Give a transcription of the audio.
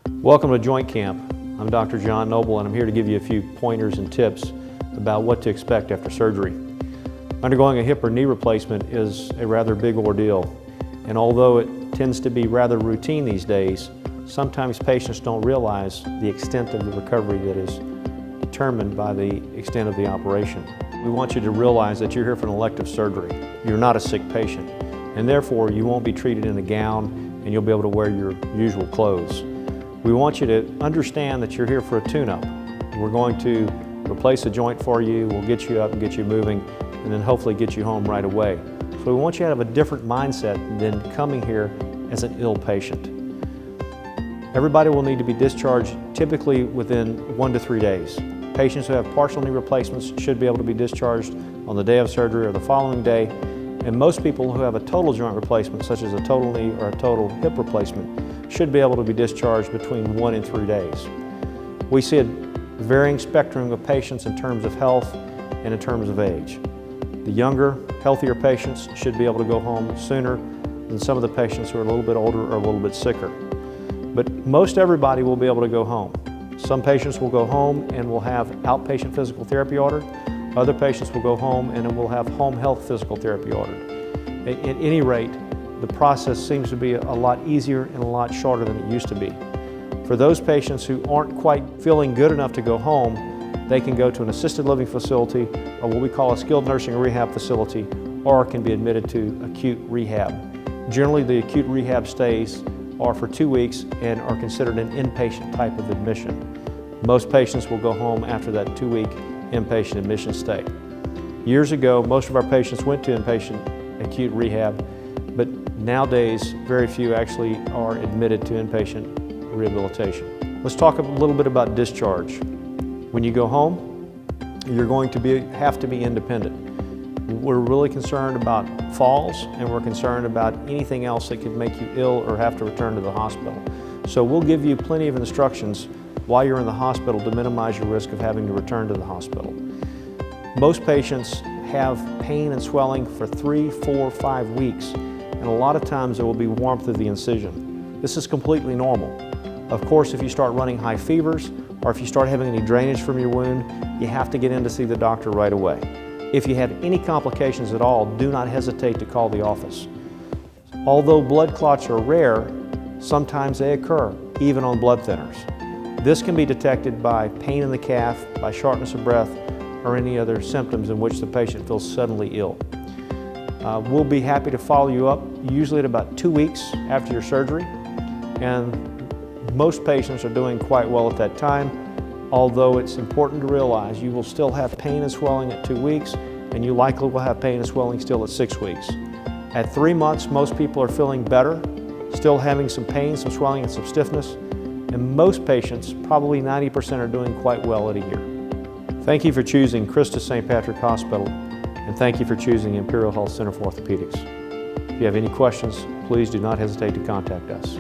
Welcome to Joint Camp. I'm Dr. John Noble, and I'm here to give you a few pointers and tips about what to expect after surgery. Undergoing a hip or knee replacement is a rather big ordeal, and although it tends to be rather routine these days, sometimes patients don't realize the extent of the recovery that is determined by the extent of the operation. We want you to realize that you're here for an elective surgery. You're not a sick patient, and therefore you won't be treated in a gown and you'll be able to wear your usual clothes. We want you to understand that you're here for a tune-up. We're going to replace a joint for you, we'll get you up and get you moving, and then hopefully get you home right away. So we want you to have a different mindset than coming here as an ill patient. Everybody will need to be discharged typically within 1 to 3 days. Patients who have partial knee replacements should be able to be discharged on the day of surgery or the following day, and most people who have a total joint replacement, such as a total knee or a total hip replacement, should be able to be discharged between 1 and 3 days. We see a varying spectrum of patients in terms of health and in terms of age. The younger, healthier patients should be able to go home sooner than some of the patients who are a little bit older or a little bit sicker. But most everybody will be able to go home. Some patients will go home and will have outpatient physical therapy ordered. Other patients will go home and will have home health physical therapy ordered. At any rate, the process seems to be a lot easier and a lot shorter than it used to be. For those patients who aren't quite feeling good enough to go home, they can go to an assisted living facility or what we call a skilled nursing rehab facility, or can be admitted to acute rehab. Generally, the acute rehab stays are for 2 weeks and are considered an inpatient type of admission. Most patients will go home after that 2-week inpatient admission stay. Years ago, most of our patients went to inpatient acute rehab, but nowadays, very few actually are admitted to inpatient rehabilitation. Let's talk a little bit about discharge. When you go home, you're going to have to be independent. We're really concerned about falls, and we're concerned about anything else that could make you ill or have to return to the hospital. So we'll give you plenty of instructions while you're in the hospital to minimize your risk of having to return to the hospital. Most patients have pain and swelling for 3, 4, 5 weeks. And a lot of times there will be warmth of the incision. This is completely normal. Of course, if you start running high fevers or if you start having any drainage from your wound, you have to get in to see the doctor right away. If you have any complications at all, do not hesitate to call the office. Although blood clots are rare, sometimes they occur, even on blood thinners. This can be detected by pain in the calf, by shortness of breath, or any other symptoms in which the patient feels suddenly ill. We'll be happy to follow you up, usually at about 2 weeks after your surgery, and most patients are doing quite well at that time, although it's important to realize you will still have pain and swelling at 2 weeks, and you likely will have pain and swelling still at 6 weeks. At 3 months, most people are feeling better, still having some pain, some swelling, and some stiffness, and most patients, probably 90%, are doing quite well at a year. Thank you for choosing Christus St. Patrick Hospital, and thank you for choosing Imperial Health Center for Orthopedics. If you have any questions, please do not hesitate to contact us.